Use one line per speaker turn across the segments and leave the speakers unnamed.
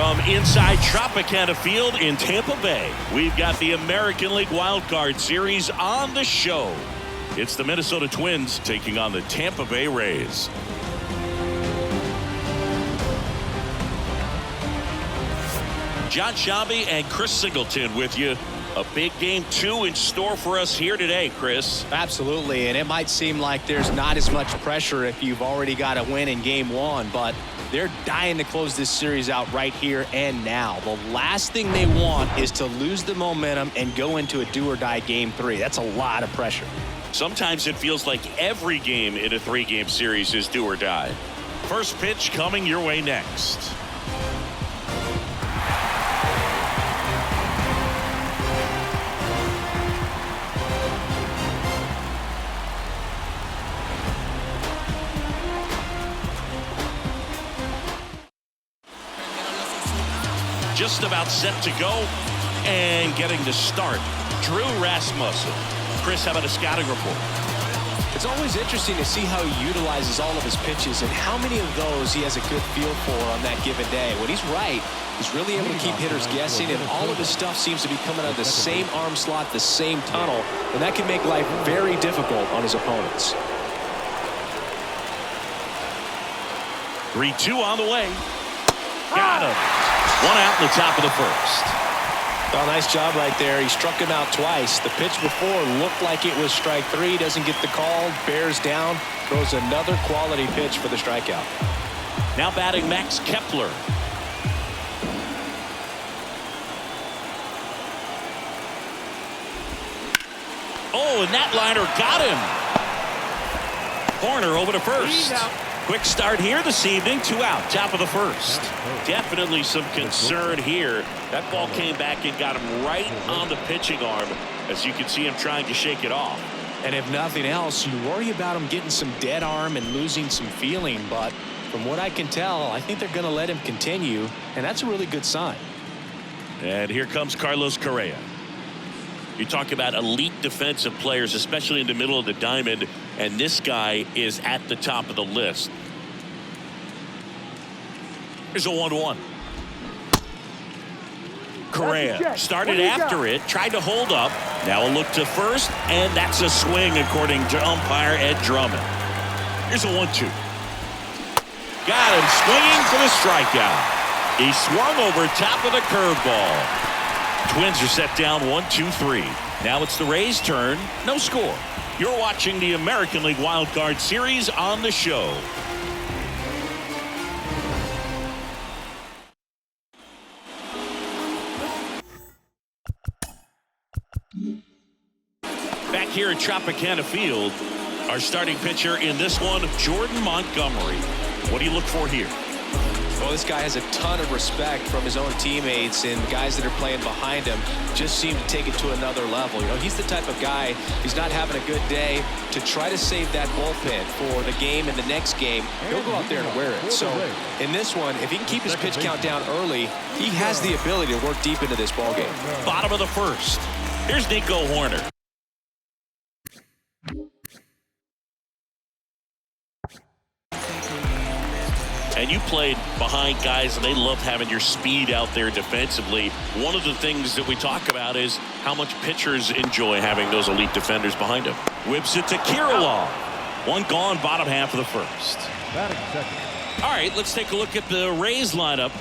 From inside Tropicana Field in Tampa Bay, we've got the American League Wild Card Series on the show. It's the Minnesota Twins taking on the Tampa Bay Rays. John Shabby and Chris Singleton with you. A big game 2 in store for us here today, Chris.
Absolutely, and it might seem like there's not as much pressure if you've already got a win in game 1, but they're dying to close this series out right here and now. The last thing they want is to lose the momentum and go into a do-or-die game 3. That's a lot of pressure.
Sometimes it feels like every game in a 3-game series is do or die. First pitch coming your way next. Just about set to go and getting to start, Drew Rasmussen. Chris, how about a scouting report?
It's always interesting to see how he utilizes all of his pitches and how many of those he has a good feel for on that given day. When he's right, he's really able to keep hitters guessing, and all of his stuff seems to be coming out of the same arm slot, the same tunnel, and that can make life very difficult on his opponents.
3-2 on the way. Got him. 1 out in the top of the first.
Oh, nice job right there. He struck him out twice. The pitch before looked like it was strike 3. Doesn't get the call. Bears down. Throws another quality pitch for the strikeout.
Now batting Max Kepler. Oh, and that liner got him. Horner over to first. Quick start here this evening. 2 out, top of the first. Definitely some concern here. That ball came back and got him right on the pitching arm, as you can see him trying to shake it off.
And if nothing else, you worry about him getting some dead arm and losing some feeling. But from what I can tell, I think they're going to let him continue, and that's a really good sign.
And here comes Carlos Correa. You talk about elite defensive players, especially in the middle of the diamond, and this guy is at the top of the list. Here's a 1-1. Correa started after it, tried to hold up. Now a look to first, and that's a swing according to umpire Ed Drummond. Here's a 1-2. Got him swinging for the strikeout. He swung over top of the curveball. Twins are set down 1-2-3. Now it's the Rays' turn. No score. You're watching the American League Wild Card Series on the show. Back here at Tropicana Field, our starting pitcher in this one, Jordan Montgomery. What do you look for here?
Well, this guy has a ton of respect from his own teammates, and guys that are playing behind him just seem to take it to another level. You know, he's the type of guy, he's not having a good day, to try to save that bullpen for the game and the next game. He'll go out there and wear it. So in this one, if he can keep his pitch count down early, he has the ability to work deep into this ballgame.
Bottom of the first. Here's Nico Horner. And you played behind guys, and they love having your speed out there defensively. One of the things that we talk about is how much pitchers enjoy having those elite defenders behind them. Whips it to Kirilloff. 1 gone, bottom half of the first. All right, let's take a look at the Rays lineup.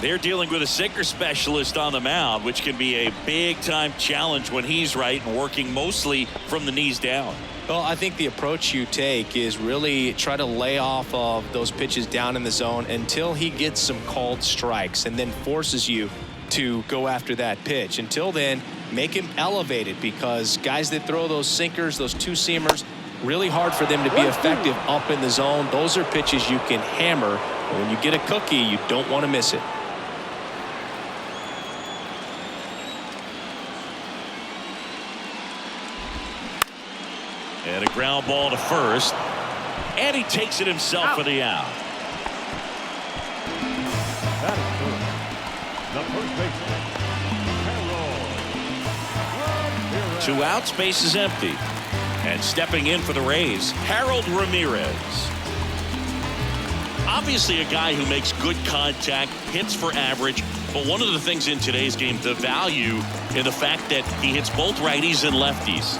They're dealing with a sinker specialist on the mound, which can be a big-time challenge when he's right and working mostly from the knees down.
Well, I think the approach you take is really try to lay off of those pitches down in the zone until he gets some called strikes, and then forces you to go after that pitch. Until then, make him elevated, because guys that throw those sinkers, those 2-seamers, really hard for them to be effective up in the zone. Those are pitches you can hammer. And when you get a cookie, you don't want to miss it.
And a ground ball to first. And he takes it himself for the out. Two outs, base is empty. And stepping in for the Rays, Harold Ramirez. Obviously a guy who makes good contact, hits for average, but one of the things in today's game, the value in the fact that he hits both righties and lefties.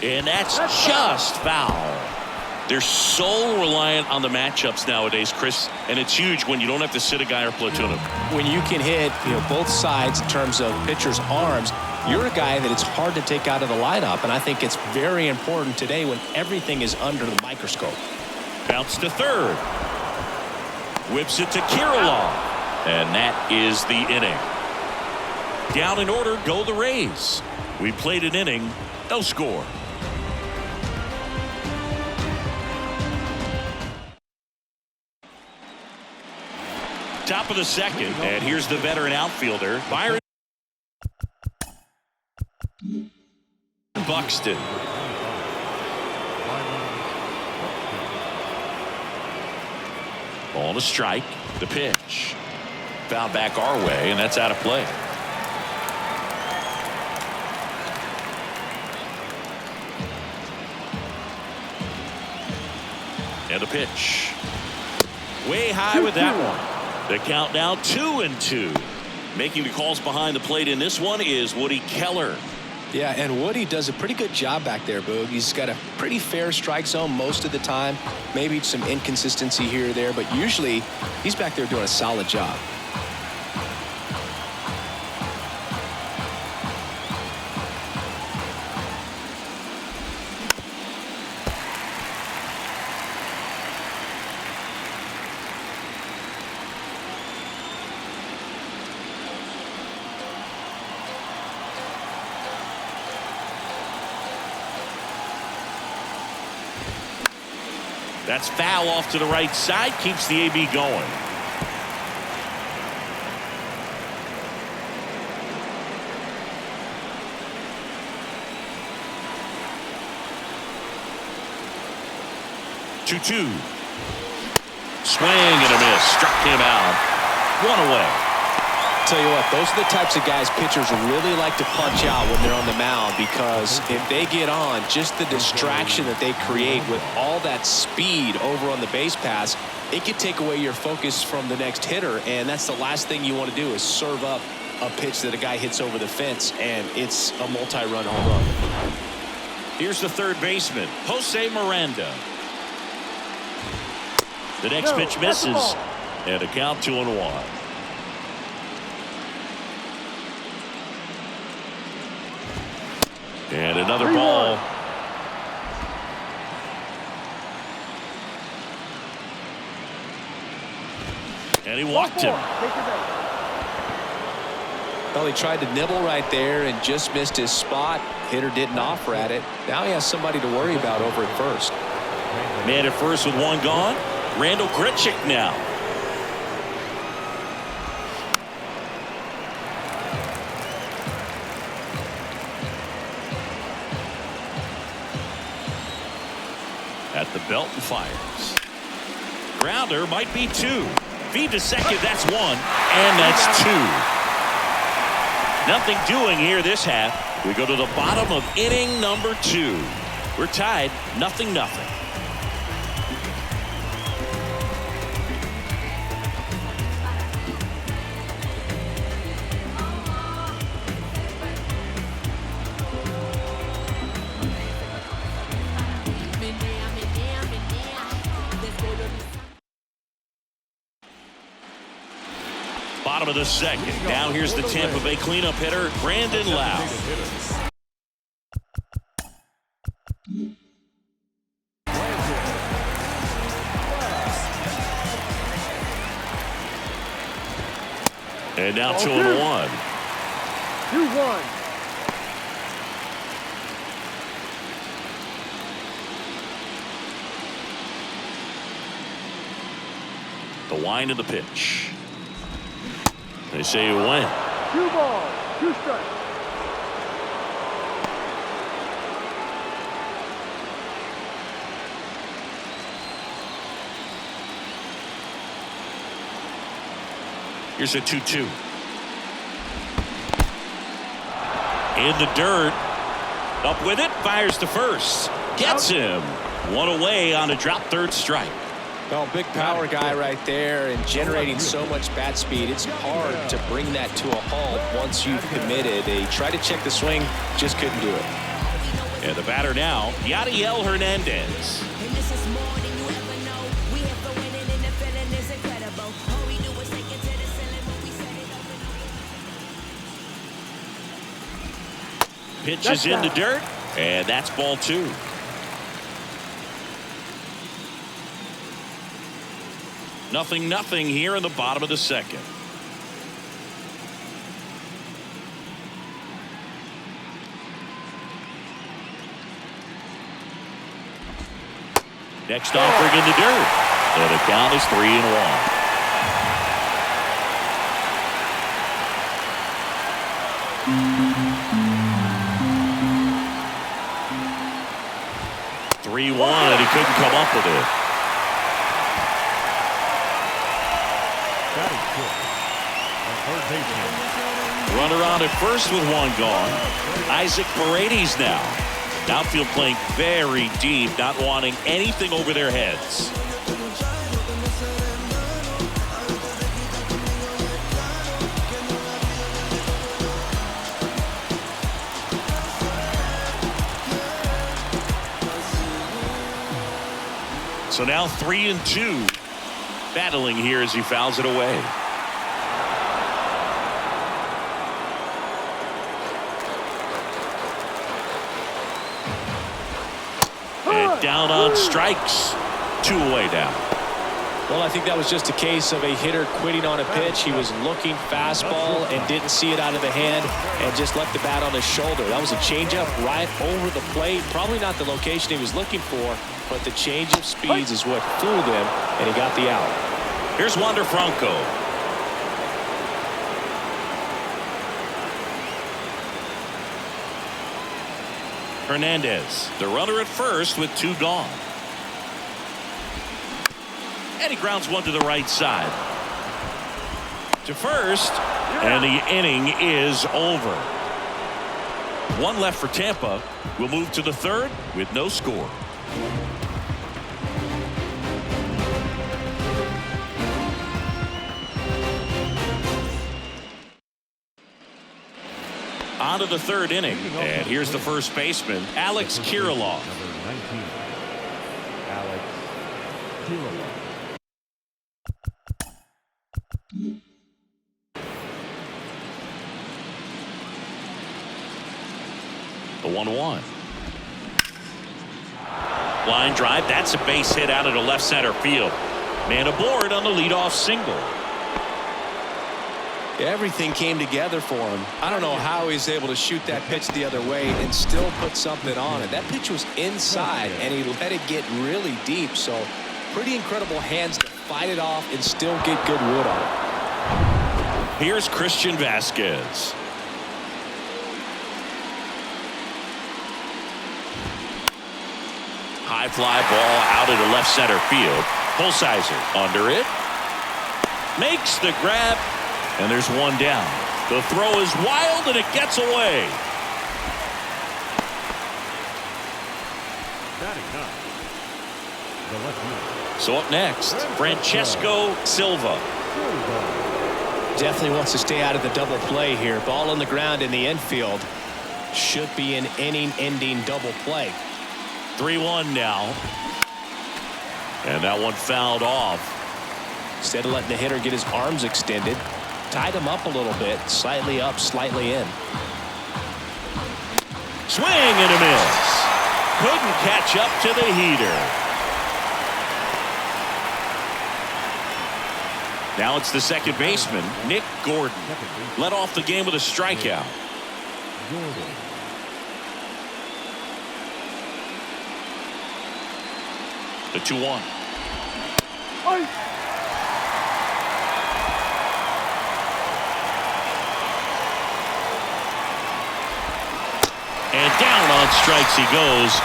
And that's just foul. They're so reliant on the matchups nowadays, Chris, and it's huge when you don't have to sit a guy or platoon him.
When you can hit, both sides in terms of pitchers' arms, you're a guy that it's hard to take out of the lineup, and I think it's very important today when everything is under the microscope.
Bounce to third. Whips it to Kirilloff, and that is the inning. Down in order go the Rays. We played an inning, no score. Top of the second, and here's the veteran outfielder, Byron Buxton. On a strike, the pitch. Foul back our way, and that's out of play. And the pitch. Way high with that one. The count now 2-2. Making the calls behind the plate in this one is Woody Keller.
Yeah, and Woody does a pretty good job back there, Boog. He's got a pretty fair strike zone most of the time. Maybe some inconsistency here or there, but usually he's back there doing a solid job.
That's foul off to the right side, keeps the AB going. Two. Swing and a miss. Struck him out. One away.
Tell you what, those are the types of guys pitchers really like to punch out when they're on the mound, because if they get on, just the distraction that they create with all that speed over on the base pass, it could take away your focus from the next hitter, and that's the last thing you want to do is serve up a pitch that a guy hits over the fence, and it's a multi-run home run.
Here's the third baseman, Jose Miranda. The next pitch misses, and a count 2-1. And another ball. And he walked him.
Well, he tried to nibble right there and just missed his spot. Hitter didn't offer at it. Now he has somebody to worry about over at first.
Man at first with one gone. Randall Grichuk now. At the belt and fires. Grounder might be two. Feed to second, that's one. And that's two. Nothing doing here this half. We go to the bottom of inning number 2. We're tied 0-0. Bottom of the second. Now here's the Tampa Bay cleanup hitter, Brandon Lau. And now 2-1.
2-1.
The wind of the pitch. They say you win.
2 balls, 2 strikes.
Here's a 2-2. In the dirt. Up with it, fires to first. Gets him. One away on a drop third strike.
Well, big power guy right there and generating so much bat speed. It's hard to bring that to a halt once you've committed. They tried to check the swing, just couldn't do it.
And the batter now, Yadiel Hernandez. Pitches in the dirt, and that's ball 2. Nothing here in the bottom of the second. Next offering in the dirt, and the count is 3-1. And he couldn't come up with it. Runner on at first with one gone. Isaac Paredes now. Outfield playing very deep, not wanting anything over their heads. So now 3-2. Battling here as he fouls it away. And down on strikes. 2 away now.
Well, I think that was just a case of a hitter quitting on a pitch. He was looking fastball and didn't see it out of the hand and just left the bat on his shoulder. That was a changeup right over the plate. Probably not the location he was looking for, but the change of speeds is what fooled him, and he got the out.
Here's Wander Franco. Hernandez, the runner at first with 2 gone. And he grounds one to the right side. To first, and the inning is over. 1 left for Tampa. We'll move to the 3rd with no score. On to the 3rd inning, and here's the first baseman, Alex Kirilloff.
Number 19, Alex Kirilloff.
The 1-1. Line drive. That's a base hit out into left center field. Man aboard on the leadoff single.
Everything came together for him. I don't know how he's able to shoot that pitch the other way and still put something on it. That pitch was inside, and he let it get really deep. So pretty incredible hands to fight it off and still get good wood on it.
Here's Christian Vasquez. High fly ball out into left center field. Pulsizer under it. Makes the grab. And there's one down. The throw is wild and it gets away. So up next, Francesco Silva.
Definitely wants to stay out of the double play here. Ball on the ground in the infield. Should be an inning-ending double play.
3-1 now. And that one fouled off.
Instead of letting the hitter get his arms extended, tied him up a little bit. Slightly up, slightly in.
Swing and a miss. Couldn't catch up to the heater. Now it's the second baseman, Nick Gordon. Led off the game with a strikeout. The 2-1. And down on strikes he goes.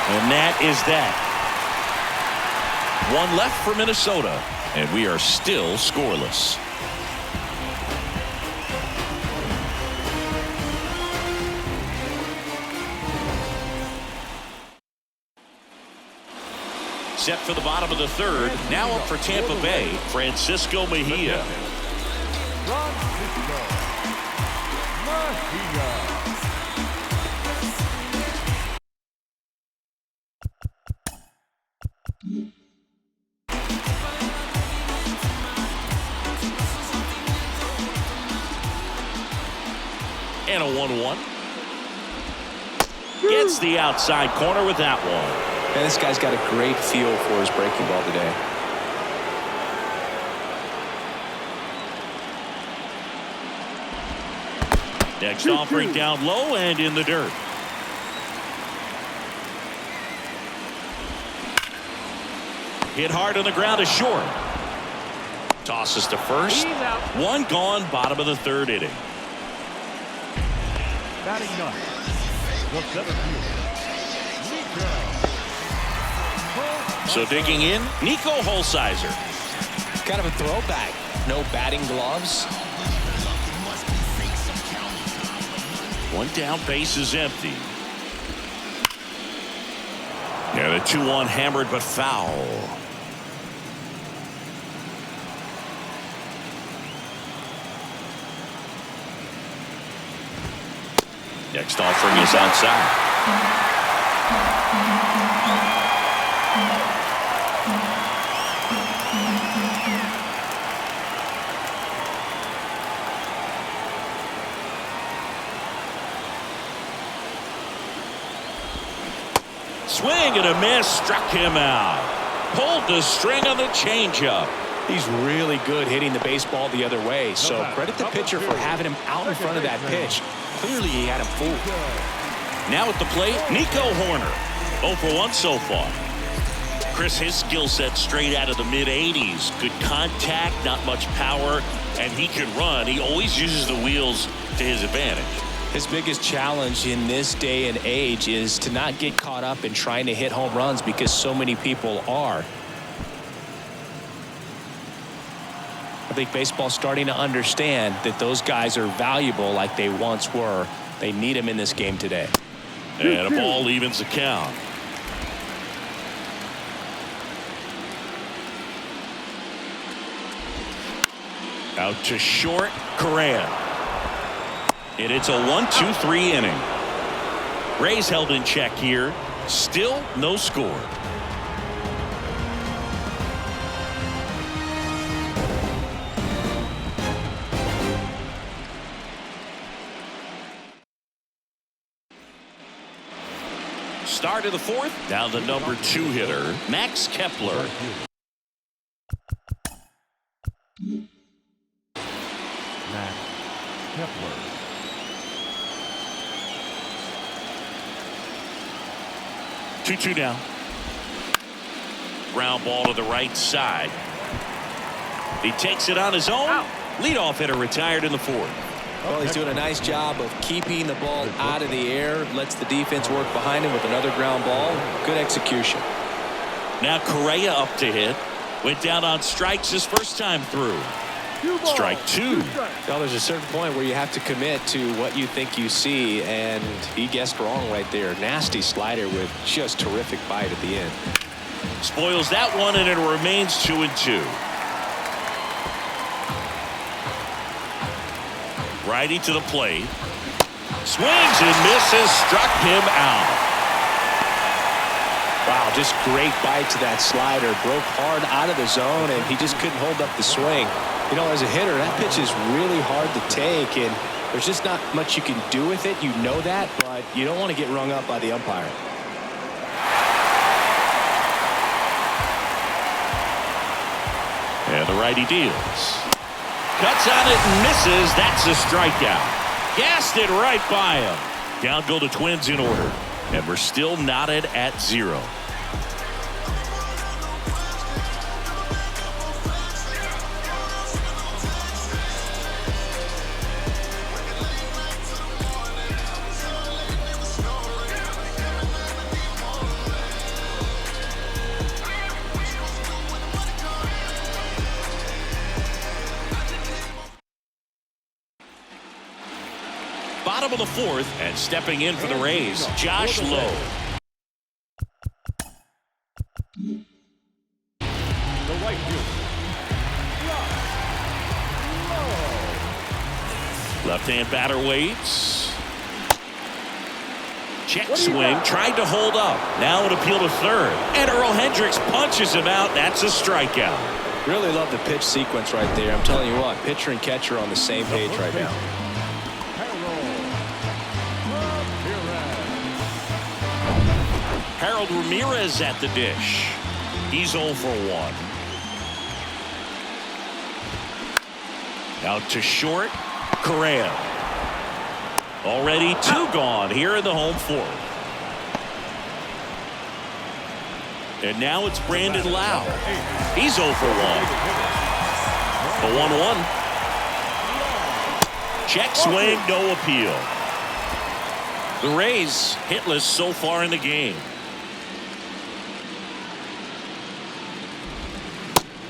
And that is that. 1 left for Minnesota. And we are still scoreless. Set for the bottom of the third. Now up for Tampa Bay, Francisco Mejia. And a 1-1. Gets the outside corner with that one.
And this guy's got a great feel for his breaking ball today.
Next offering down low and in the dirt. Hit hard on the ground is short. Tosses to first. One gone, bottom of the third inning.
Batting ninth, the center fielder, Nico.
So digging in, Nico Holsizer.
Kind of a throwback. No batting gloves.
One down, base is empty. Yeah, the 2-1 hammered but foul. Next offering is outside. Swing and a miss, struck him out. Pulled the string on the changeup.
He's really good hitting the baseball the other way, so credit the pitcher for having him out in front of that pitch. Clearly he had him fooled.
Now at the plate, Nico Horner. 0 for 1 so far. Chris, his skill set straight out of the mid-80s. Good contact, not much power, and he can run. He always uses the wheels to his advantage.
His biggest challenge in this day and age is to not get caught up in trying to hit home runs because so many people are. I think baseball's starting to understand that those guys are valuable like they once were. They need them in this game today.
And a ball evens the count. Out to short, Correa. And it's a 1-2-3 inning. Rays held in check here. Still no score. Start of the fourth. Down the number 2 hitter, Max Kepler.
Max Kepler.
2-2 down. Ground ball to the right side. He takes it on his own. Leadoff hitter retired in the fourth.
Well, he's doing a nice job of keeping the ball out of the air. Lets the defense work behind him with another ground ball. Good execution.
Now Correa up to hit. Went down on strikes his first time through. Strike 2.
Well, there's a certain point where you have to commit to what you think you see, and he guessed wrong right there. Nasty slider with just terrific bite at the end.
Spoils that one, and it remains 2-2. Righty to the plate. Swings and misses. Struck him out.
Wow, just great bite to that slider. Broke hard out of the zone, and he just couldn't hold up the swing. You know, as a hitter, that pitch is really hard to take, and there's just not much you can do with it. You know that, but you don't want to get rung up by the umpire.
And the righty deals. Cuts on it and misses. That's a strikeout. Gassed it right by him. Down go the Twins in order. And we're still knotted at 0. Bottom of the fourth, and stepping in for the Rays, Josh Lowe. Left-hand batter waits. Check swing, tried to hold up. Now an appeal to third. And Earl Hendricks punches him out. That's a strikeout.
Really love the pitch sequence right there. I'm telling you what, pitcher and catcher are on the same page right now.
Harold Ramirez at the dish. He's 0 for 1. Out to short. Correa. Already 2 gone here in the home fourth. And now it's Brandon Lau. He's 0 for 1. The 1-1. Check swing, no appeal. The Rays hitless so far in the game.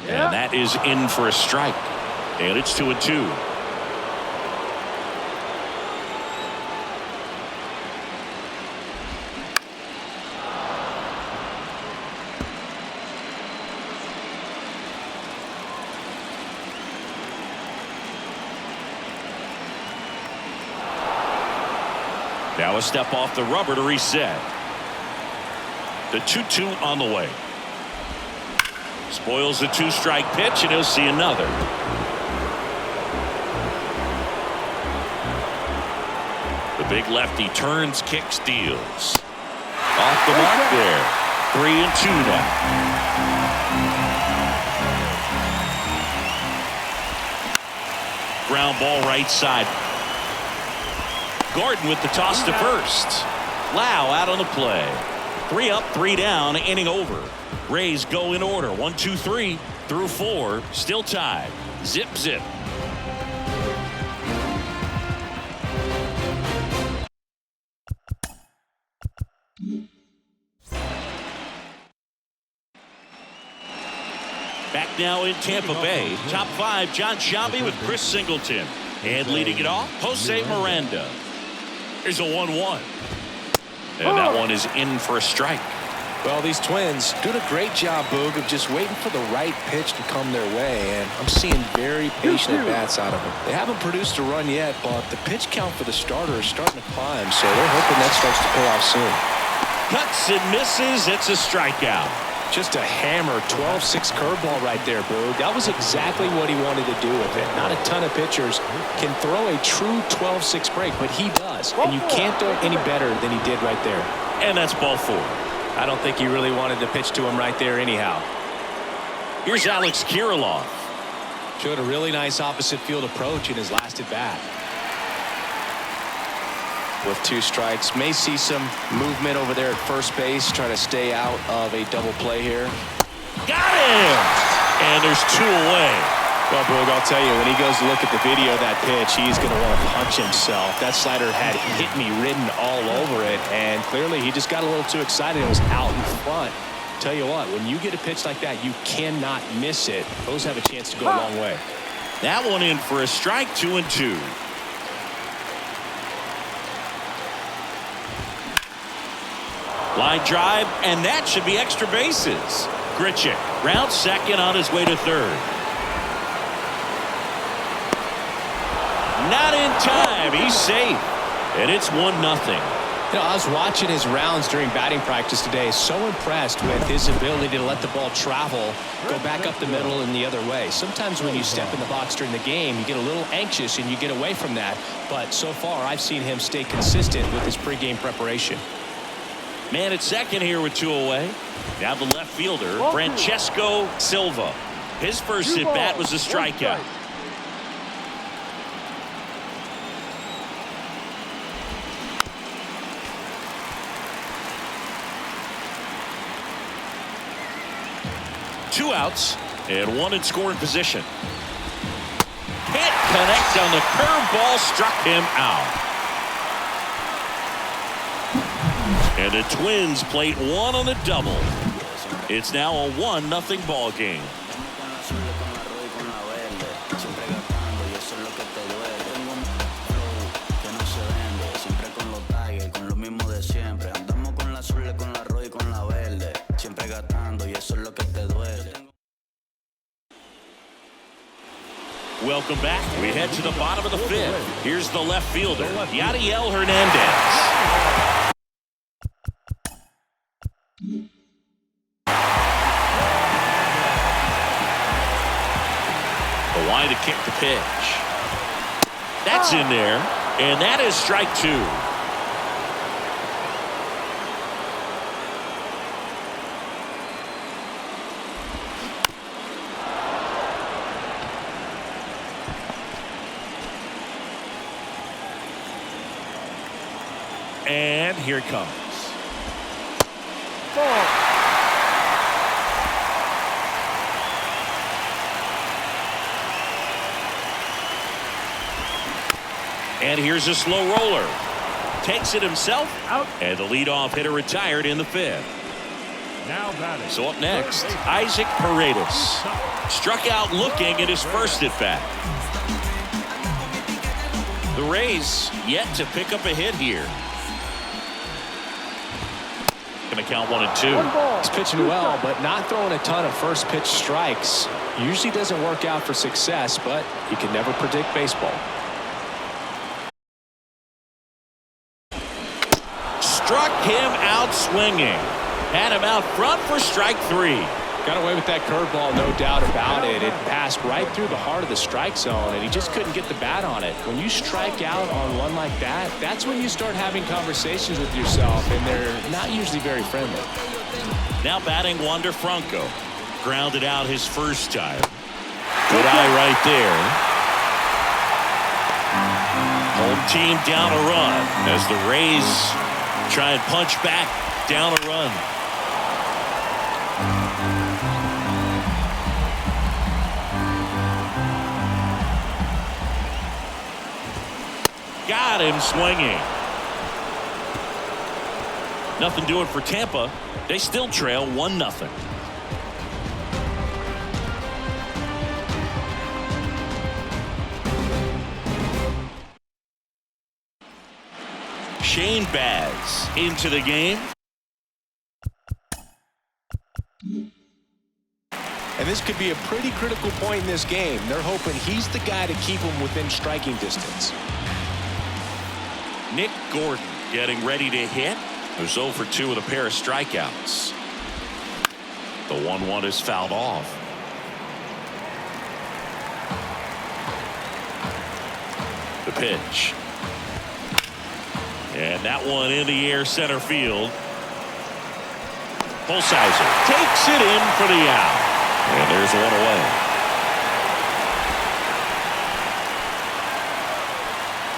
And that is in for a strike. And it's 2-2. Now a step off the rubber to reset. The 2-2 on the way. Spoils the 2-strike pitch, and he'll see another. The big lefty turns, kicks, deals. Off the mark there. 3-2 now. Ground ball right side. Gordon with the toss to first. Lau out on the play. 3 up, 3 down, inning over. Rays go in order. 1, 2, 3 through 4. Still tied. Zip, zip. Back now in Tampa Bay. Top 5, John Sciambi with Chris Singleton. And leading it off, Jose Miranda. Here's a 1-1. And that one is in for a strike.
Well, these Twins doing a great job, Boog, of just waiting for the right pitch to come their way, and I'm seeing very patient at-bats out of them. They haven't produced a run yet, but the pitch count for the starter is starting to climb, so they're hoping that starts to pay off soon.
Cuts and misses. It's a strikeout.
Just a hammer 12-6 curveball right there, Boog. That was exactly what he wanted to do with it. Not a ton of pitchers can throw a true 12-6 break, but he does, and you can't do it any better than he did right there.
And that's ball 4.
I don't think he really wanted to pitch to him right there anyhow.
Here's Alex Kirilloff.
Showed a really nice opposite field approach in his last at bat. With 2 strikes, may see some movement over there at first base, trying to stay out of a double play here.
Got him! And there's 2 away.
Well, Boog, I'll tell you, when he goes to look at the video of that pitch, he's going to want to punch himself. That slider had hit me written all over it, and clearly he just got a little too excited and was out in front. Tell you what, when you get a pitch like that, you cannot miss it. Those have a chance to go a long way.
That one in for a strike, 2-2. Line drive, and that should be extra bases. Grichuk rounds second on his way to third. Not in time. He's safe. And it's 1-0.
You know, I was watching his rounds during batting practice today. So impressed with his ability to let the ball travel, go back up the middle and the other way. Sometimes when you step in the box during the game, you get a little anxious and you get away from that. But so far, I've seen him stay consistent with his pregame preparation.
Man at second here with 2 away. Now the left fielder, Francesco Silva. His first at bat was a strikeout. Two outs and 1 in scoring position. Can't connect on the curveball, struck him out. And the Twins plate 1 on the double. It's now a 1-0 ball game. welcome back. We head to the bottom of the fifth. Here's the left fielder, Yadiel Hernandez. The line to kick the pitch. That's in there, and that is strike two. And here it comes.
Ball.
And here's a slow roller. Takes it himself.
Out.
And the leadoff hitter retired in the fifth.
Now batting.
So up next, Isaac Paredes. Struck out looking at his first at bat. The Rays yet to pick up a hit here. Going to count 1 and 2.
He's pitching well, but not throwing a ton of first pitch strikes. Usually doesn't work out for success, but you can never predict baseball.
Struck him out swinging. Had him out front for strike 3.
Got away with that curveball, no doubt about it. It passed right through the heart of the strike zone, and he just couldn't get the bat on it. When you strike out on one like that, that's when you start having conversations with yourself, and they're not usually very friendly.
Now batting Wander Franco. Grounded out his first time. Good eye right there. Home team down a run as the Rays try and punch back down a run. Got him swinging. Nothing doing for Tampa. They still trail 1-0. Shane Baz into the game.
And this could be a pretty critical point in this game. They're hoping he's the guy to keep them within striking distance.
Nick Gordon getting ready to hit. There's 0 for 2 with a pair of strikeouts. The 1-1 is fouled off. The pitch. And that one in the air center field. Holsizer takes it in for the out. And there's one away.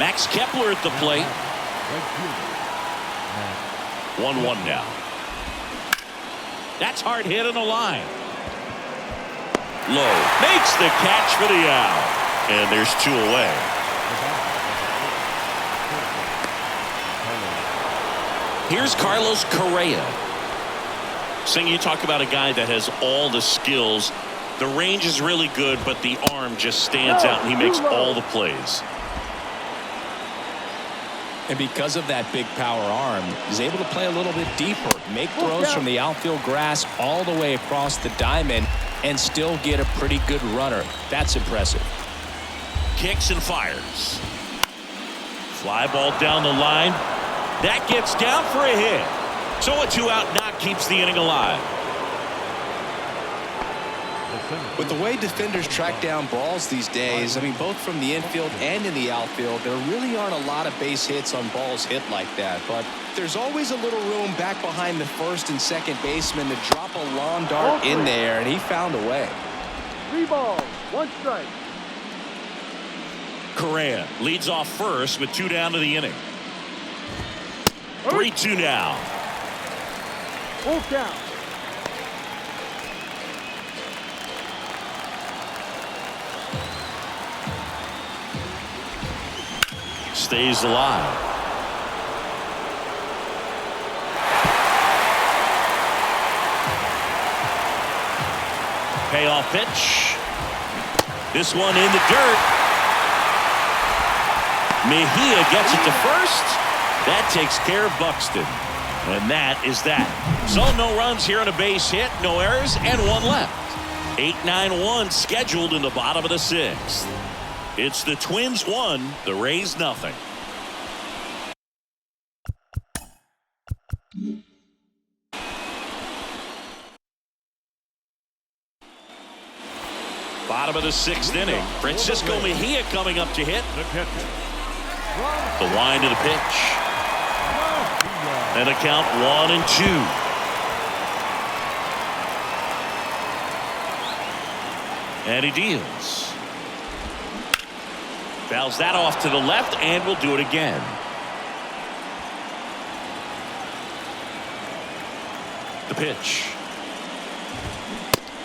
Max Kepler at the plate. 1-1 now. That's hard hit on the line. Low makes the catch for the out. And there's 2 away. Here's Carlos Correa. Sing, you talk about a guy that has all the skills. The range is really good, but the arm just stands out, and he makes all the plays.
And because of that big power arm, he's able to play a little bit deeper, make throws from the outfield grass all the way across the diamond, and still get a pretty good runner. That's impressive.
Kicks and fires. Fly ball down the line. That gets down for a hit. So a 2-out knock keeps the inning alive.
With the way defenders track down balls these days, I mean, both from the infield and in the outfield, there really aren't a lot of base hits on balls hit like that. But there's always a little room back behind the first and second baseman to drop a lawn dart in there, and he found a way.
3 balls, 1 strike.
Correa leads off first with 2 down to the inning. 3-2 now.
Full count.
Stays alive. Payoff pitch. This one in the dirt. Mejia gets it to first. That takes care of Buxton. And that is that. So no runs here on a base hit, no errors, and 1 left. 8-9-1 scheduled in the bottom of the 6th. It's the Twins 1, the Rays nothing. Bottom of the 6th inning. Francisco Mejia coming up to hit. The wind to the pitch. And a count 1-2. And he deals. Fouls that off to the left and will do it again. The pitch.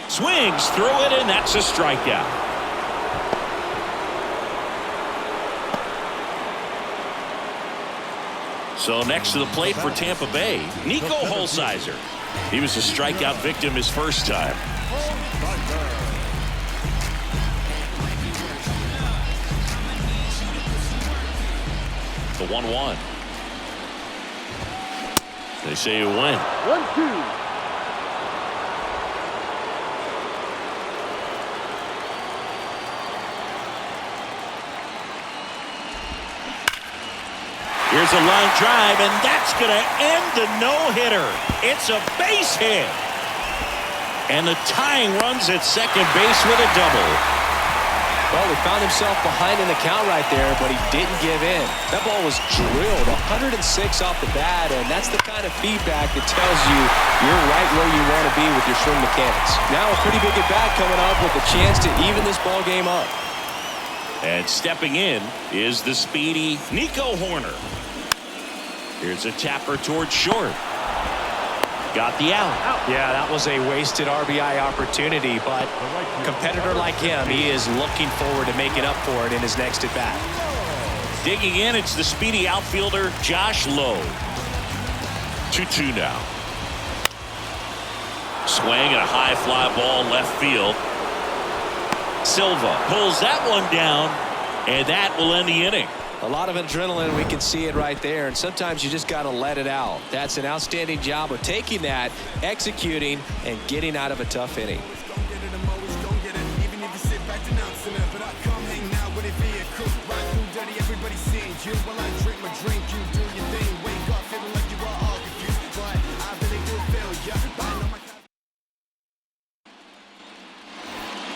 Swings through it, and that's a strikeout. So next to the plate for Tampa Bay, Nico Holsizer. He was a strikeout victim his first time. The 1-1. They say you win.
1-2.
Here's a line drive, and that's going to end the no-hitter. It's a base hit. And the tying runs at second base with a double.
Well, he found himself behind in the count right there, but he didn't give in. That ball was drilled 106 off the bat, and that's the kind of feedback that tells you you're right where you want to be with your swing mechanics. Now a pretty big at-bat coming up with a chance to even this ball game up.
And stepping in is the speedy Nico Hoerner. Here's a tapper towards short. Got the out.
Yeah, that was a wasted RBI opportunity, but a competitor like him, he is looking forward to making up for it in his next at-bat.
Digging in, it's the speedy outfielder Josh Lowe. 2-2 now. Swing and a high fly ball left field. Silva pulls that one down, and that will end the inning.
A lot of adrenaline, we can see it right there, and sometimes you just got to let it out. That's an outstanding job of taking that, executing, and getting out of a tough inning.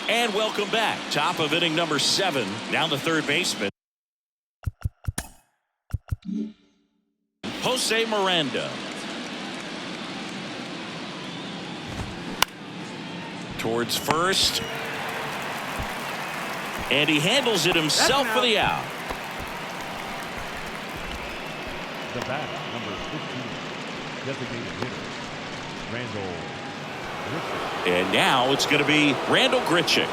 And welcome back. Top of inning number 7. Now the third baseman, Jose Miranda. Towards first. And he handles it himself for the out.
The bat, number 15, designated hitter, Randall Grichuk.
And now it's going to be Randall Grichuk.